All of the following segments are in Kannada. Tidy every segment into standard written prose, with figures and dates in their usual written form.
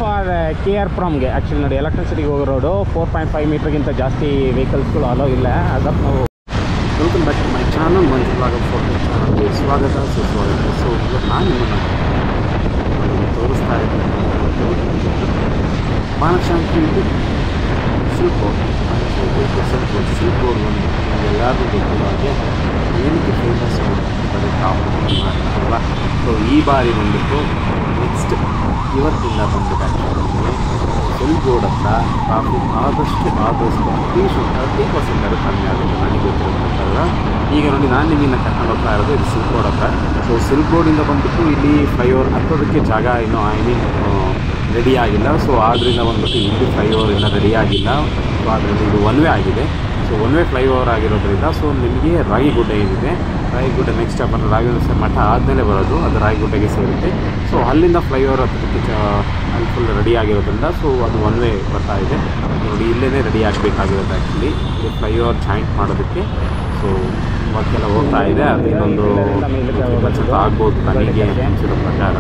ಫಾರ್ ಕೆ ಆರ್ ಫ್ರಮ್ಗೆ ಆ್ಯಕ್ಚುಲಿ ನೋಡಿ ಎಲೆಕ್ಟ್ರಿಸಿಟಿಗೆ ಹೋಗೋ ರೋಡು 4.5 ಮೀಟರ್ಗಿಂತ ಜಾಸ್ತಿ ವೆಹಿಕಲ್ಸ್ಗಳು ಅಲೋ ಇಲ್ಲ. ಅದಕ್ಕೆ ನಾವು welcome back to my channel Manju blogger photo ಚಾನಲ್ಗೆ ಸ್ವಾಗತ ಸುಸ್ವಾಗತ. ಸೊ ನಾನು ನಿಮ್ಮನ್ನು ತೋರಿಸ್ತಾ ಇದ್ದೀನಿ ಮಾನಶಾಂತಿ ಸಿಲ್ಕ್ ಬೋರ್ಡ್. ಸಿಲ್ಕ್ ಬೋರ್ಡ್ ಒಂದು ಎಲ್ಲರಿಗೂ ಗೊತ್ತಿರೋ ಹಾಗೆ ಏನಕ್ಕೆ ಫೇಮಸ್ ಬರೀ ಮಾಡ್ತಾರಲ್ಲ. ಸೊ ಈ ಬಾರಿ ಬಂದುಬಿಟ್ಟು ನೆಕ್ಸ್ಟ್ ಇವತ್ತಿಂದ ಬಂದುಬಿಟ್ಟು ಸಿಲ್ಕ್ ಬೋರ್ಡ್ ಹತ್ರ ಟ್ರಾಫಿಕ್ ಆದಷ್ಟು ಅಟ್ಲೀಸ್ಟ್ 30% ಕಮ್ಮಿ ಆಗುತ್ತೆ ನನಗೆ ಗೊತ್ತಿರೋದ್ರಿಂದ. ಈಗ ನೋಡಿ ನಾನು ನಿಮ್ಮನ್ನು ಕರ್ಕೊಂಡು ಹೋಗ್ತಾ ಇರೋದು ಇದು ಸಿಲ್ಕ್ ಬೋರ್ಡ್ ಹತ್ರ. ಸೊ ಸಿಲ್ಕ್ ಬೋರ್ಡಿಂದ ಬಂದುಬಿಟ್ಟು ಇಲ್ಲಿ ಫ್ಲೈಓವರ್ ಹತ್ತೋದಕ್ಕೆ ಜಾಗ ಇನ್ನೂ ರೆಡಿ ಆಗಿಲ್ಲ. ಸೊ ಆದ್ದರಿಂದ ಬಂದುಬಿಟ್ಟು ಇಲ್ಲಿ ಫ್ಲೈಓವರ್ ಇನ್ನೂ ರೆಡಿ ಆಗಿಲ್ಲ. ಸೊ ಅದರಲ್ಲಿ ಇದು ಒನ್ ವೇ ಆಗಿದೆ. ಸೊ ಒನ್ ವೇ ಫ್ಲೈಓವರ್ ಆಗಿರೋದ್ರಿಂದ ಸೊ ನಿಮಗೆ ರಾಗಿಗುಡ್ಡೆ ಏನಿದೆ, ರಾಗಿಗುಡ್ಡೆ ನೆಕ್ಸ್ಟ್ ಸ್ಟಾಪ್ ಅಂದರೆ ರಾಘವೇಂದ್ರ ಮಠ ಆದಮೇಲೆ ಬರೋದು, ಅದು ರಾಗಿಗುಡ್ಡೆಗೆ ಸೇರುತ್ತೆ. ಸೊ ಅಲ್ಲಿಂದ ಫ್ಲೈಓವರ್ ಹತ್ತೋದಕ್ಕೆ ಅಲ್ಲಿ ಫುಲ್ ರೆಡಿ ಆಗಿರೋದ್ರಿಂದ ಸೊ ಅದು ಒನ್ ವೇ ಬರ್ತಾ ಇದೆ. ನೋಡಿ ಇಲ್ಲೇ ರೆಡಿ ಆಗಬೇಕಾಗಿರೋದು ಆ್ಯಕ್ಚುಲಿ ಇದು ಫ್ಲೈಓವರ್ ಜಾಯಿಂಟ್ ಮಾಡೋದಕ್ಕೆ. ಸೊ ವರ್ಕೆಲ್ಲ ಹೋಗ್ತಾ ಇದೆ. ಅದು ಇನ್ನೊಂದು ಸ್ವಲ್ಪ ಆಗ್ಬೋದು ನನಗೆ ಅನಿಸಿರೋ ಪ್ರಕಾರ.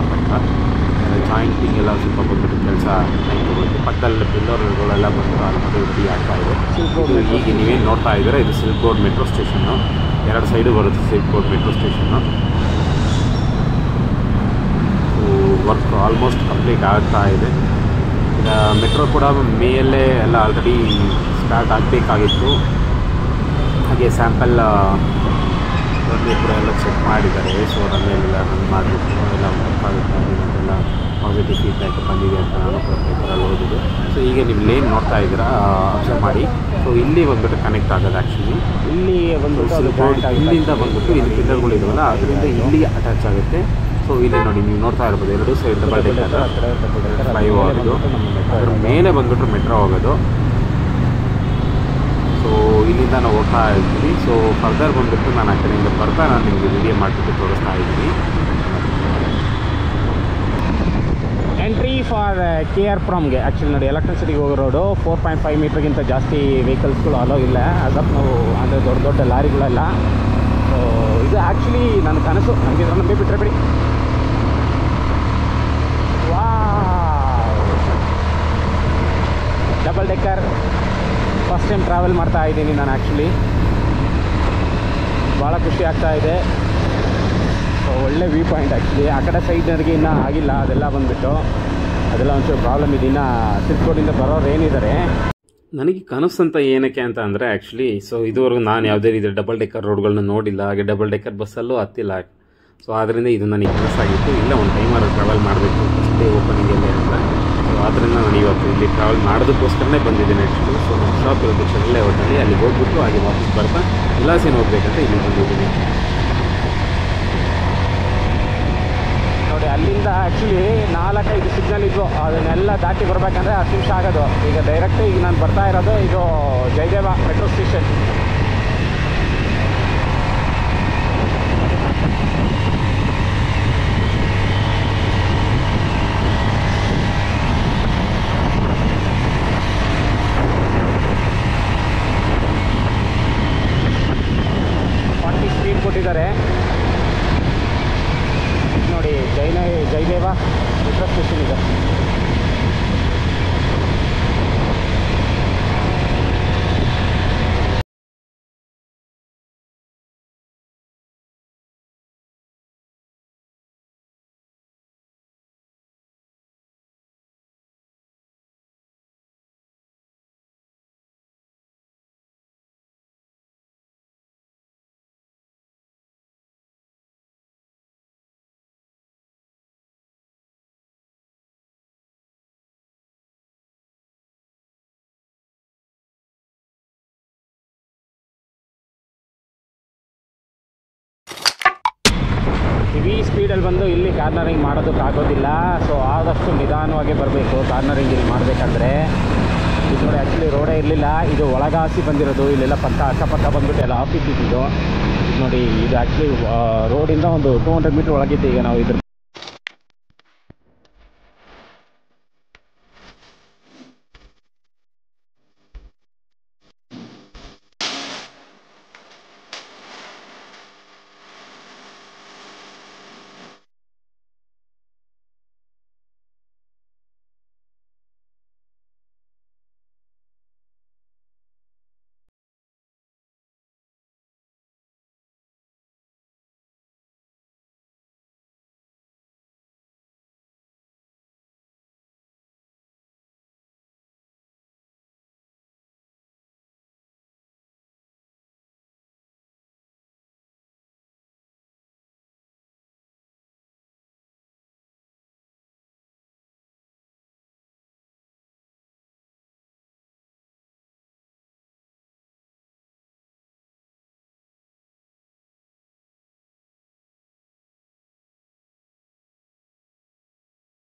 ಜಾಯಿಂಟಿಂಗ್ ಎಲ್ಲ ಸ್ವಲ್ಪ ಬಂದ್ಬಿಟ್ಟು ಕೆಲಸ ಟೈಮ್ ತಗೊಳುತ್ತೆ. ಪಕ್ಕದಲ್ಲಿ ಪಿಲ್ಲರ್ಗಳೆಲ್ಲ ಬಂದು ಅದು ರೆಡಿ ಆಗ್ತಾ ಇದೆ. ಈಗ ನೀವೇನು ನೋಡ್ತಾ ಇದ್ದೀರಾ ಇದು ಸಿಲ್ಕ್ ಬೋರ್ಡ್ ಮೆಟ್ರೋ ಸ್ಟೇಷನ್ನು. ಎರಡು ಸೈಡು ಬರುತ್ತೆ silk board metro station. So work almost complete ಆಗ್ತಾ ಇದೆ. ಈಗ ಮೆಟ್ರೋ ಕೂಡ ಮೇಯಲ್ಲೇ ಎಲ್ಲ ಆಲ್ರೆಡಿ ಸ್ಟಾರ್ಟ್ ಆಗಬೇಕಾಗಿತ್ತು. ಹಾಗೆ ಸ್ಯಾಂಪಲ್ ರನ್ವೇ ಕೂಡ ಎಲ್ಲ ಚೆಕ್ ಮಾಡಿದ್ದಾರೆ. ಸೊ ರನ್ವೇಲೆಲ್ಲ ರನ್ ಮಾಡಿಬಿಟ್ಟು ಎಲ್ಲ ವರ್ಕ್ ಆಗುತ್ತೆ ಅಂತೆಲ್ಲ ಪಾಸಿಟಿವ್ ಫೀಡ್ಬ್ಯಾಕ್ ಬಂದಿದೆ ಅಂತ ನಾನು ಕೂಡ ಪೇಪರಲ್ಲಿ ಓದಿದ್ದು. ಸೊ ಈಗ ನೀವು ಲೇನ್ ನೋಡ್ತಾ ಇದ್ದೀರಾ ಅಬ್ಸರ್ವ್ ಮಾಡಿ. ಸೊ ಇಲ್ಲಿ ಬಂದುಬಿಟ್ಟು ಕನೆಕ್ಟ್ ಆಗೋದು ಆ್ಯಕ್ಚುಲಿ ಇಲ್ಲಿ ಬಂದುಬಿಟ್ಟು ಇಲ್ಲಿಂದ ಬಂದುಬಿಟ್ಟು ಇಲ್ಲಿ ಪಿಲ್ಲರ್ಗಳು ಇದಾವಲ್ಲ ಅದರಿಂದ ಇಲ್ಲಿಗೆ ಅಟ್ಯಾಚ್ ಆಗುತ್ತೆ. ಸೊ ಇಲ್ಲಿ ನೋಡಿ ನೀವು ನೋಡ್ತಾ ಇರ್ಬೋದು ಎರಡೂ ಸೈಡ್ ಡಬಲ್ ಡೆಕ್ಕರ್ ಫ್ಲೈಓವರ್ ಇದು. ಅದ್ರ ಮೇಲೆ ಬಂದುಬಿಟ್ಟು ಮೆಟ್ರೋ ಹೋಗೋದು. ಸೊ ಇಲ್ಲಿಂದ ನಾವು ಹೋಗ್ತಾ ಇರ್ತೀವಿ. ಸೊ ಫರ್ದರ್ ಬಂದುಬಿಟ್ಟು ನಾನು ಆ ಕಡೆಯಿಂದ ಬರ್ತಾ ನಾನು ನಿಮಗೆ ವಿಡಿಯೋ ಮಾಡಿಬಿಟ್ಟು ತೋರಿಸ್ತಾ ಇದ್ದೀನಿ. ಎಂಟ್ರಿ ಫಾರ್ ಕೆ ಆರ್ ಫ್ರಮ್ಗೆ ಆ್ಯಕ್ಚುಲಿ ನೋಡಿ ಎಲೆಕ್ಟ್ರಿಸಿಟಿಗೆ ಹೋಗೋ ರೋಡು 4.5 ಮೀಟರ್ಗಿಂತ ಜಾಸ್ತಿ ವೆಹಿಕಲ್ಸ್ಗಳು ಅಲೋ ಇಲ್ಲ. ಅದಕ್ಕೆ ನಾವು ಅಂದರೆ ದೊಡ್ಡ ದೊಡ್ಡ ಲಾರಿಗಳೆಲ್ಲ. ಸೊ ಇದು ಆ್ಯಕ್ಚುಲಿ ನನ್ನ ಕನಸು. ನನಗೆ ಇದನ್ನು ನಂಬಿ ಬಿಟ್ಟರೆ ಬಿಡಿ. Double decker first time travel ಮಾಡ್ತಾ ಇದ್ದೀನಿ ನಾನು. ಆ್ಯಕ್ಚುಲಿ ಭಾಳ ಖುಷಿ ಆಗ್ತಾ ಇದೆ. ಒಳ್ಳೆ ವ್ಯೂ ಪಾಯಿಂಟ್ ಆ್ಯಕ್ಚುಲಿ. ಆ ಕಡೆ ಸೈಡ್ನವ್ರಿಗೆ ಇನ್ನೂ ಆಗಿಲ್ಲ ಅದೆಲ್ಲ ಬಂದುಬಿಟ್ಟು ಅದೆಲ್ಲ ಒಂಚೂರು ಪ್ರಾಬ್ಲಮ್ ಇದೆ. ಇನ್ನು ಸಿಲ್ಕ್ ಬೋರ್ಡಿಂದ ಬರೋರು ಏನಿದ್ದಾರೆ. ನನಗೆ ಕನಸು ಅಂತ ಏನಕ್ಕೆ ಅಂತ ಅಂದರೆ ಆ್ಯಕ್ಚುಲಿ ಸೊ ಇದುವರೆಗೂ ನಾನು ಯಾವುದೇ ರೀತಿ ಡಬಲ್ ಡೆಕ್ಕರ್ ರೋಡ್ಗಳನ್ನ ನೋಡಿಲ್ಲ. ಹಾಗೆ ಡಬಲ್ ಡೆಕ್ಕರ್ ಬಸ್ಸಲ್ಲೂ ಹತ್ತಿಲ್ಲ. ಸೊ ಆದ್ದರಿಂದ ಇದು ನನಗೆ ಕನಸಾಗಿತ್ತು. ಇಲ್ಲ ಒಂದು ಟೈಮಲ್ಲಿ ಟ್ರಾವೆಲ್ ಮಾಡಬೇಕು ಫಸ್ಟ್ ಡೇ ಓಪನಿಂಗ್ ಎಲ್ಲ ಅಂತ. ಸೊ ಆದ್ದರಿಂದ ನಾನು ಇವತ್ತು ಇಲ್ಲಿ ಟ್ರಾವೆಲ್ ಮಾಡೋದಕ್ಕೋಸ್ಕರನೇ ಬಂದಿದ್ದೀನಿ ಆ್ಯಕ್ಚುಲಿ. ಸೊ ನಮ್ಮ ಶಾಪ್ ಇರೋದು ಚೆನ್ನೈ ಹೋಟೆಲ್ಲಿ ಅಲ್ಲಿಗೆ ಹೋಗ್ಬಿಟ್ಟು ಹಾಗೆ ವಾಪಸ್ ಬರ್ತಾ ಉಲ್ಲಾಸಿನ ಹೋಗ್ಬೇಕಂತ ಇಲ್ಲಿ ಬಂದಿದ್ದೀನಿ. ನೋಡಿ ಅಲ್ಲಿಂದ ಆ್ಯಕ್ಚುಲಿ 4-5 ಸಿಗ್ನಲ್ ಇದ್ವು. ಅದನ್ನೆಲ್ಲ ದಾಟಿ ಬರಬೇಕಂದ್ರೆ 10 ನಿಮಿಷ ಆಗೋದು. ಈಗ ಡೈರೆಕ್ಟ್ ಈಗ ನಾನು ಬರ್ತಾ ಇರೋದು ಇದು ಜಯದೇವ ಮೆಟ್ರೋ ಸ್ಟೇಷನ್. ಸ್ಪೀಡ್ ಕೊಟ್ಟಿದ್ದಾರೆ ನೋಡಿ. ಜಯದೇವ ಮೆಟ್ರೋ ಸ್ಟೇಷನ್ ಇದೆ. ಹೆವಿ ಸ್ಪೀಡಲ್ಲಿ ಬಂದು ಇಲ್ಲಿ ಕಾರ್ನರಿಂಗ್ ಮಾಡೋದಕ್ಕಾಗೋದಿಲ್ಲ. ಸೊ ಆದಷ್ಟು ನಿಧಾನವಾಗಿ ಬರಬೇಕು ಕಾರ್ನರಿಂಗ್ ಇಲ್ಲಿ ಮಾಡಬೇಕಂದ್ರೆ. ಇದು ನೋಡಿ ಆ್ಯಕ್ಚುಲಿ ರೋಡೇ ಇರಲಿಲ್ಲ. ಇದು ಒಳಗಾಸಿ ಬಂದಿರೋದು. ಇಲ್ಲೆಲ್ಲ ಅಕ್ಕಪಕ್ಕ ಬಂದುಬಿಟ್ಟು ಎಲ್ಲ ಆಫೀಸ್ ಇದ್ದಿದ್ದು. ನೋಡಿ ಇದು ಆ್ಯಕ್ಚುಲಿ ರೋಡಿಂದ ಒಂದು 200 ಮೀಟ್ರ್ ಒಳಗಿದ್ದು. ಈಗ ನಾವು ಇದ್ರ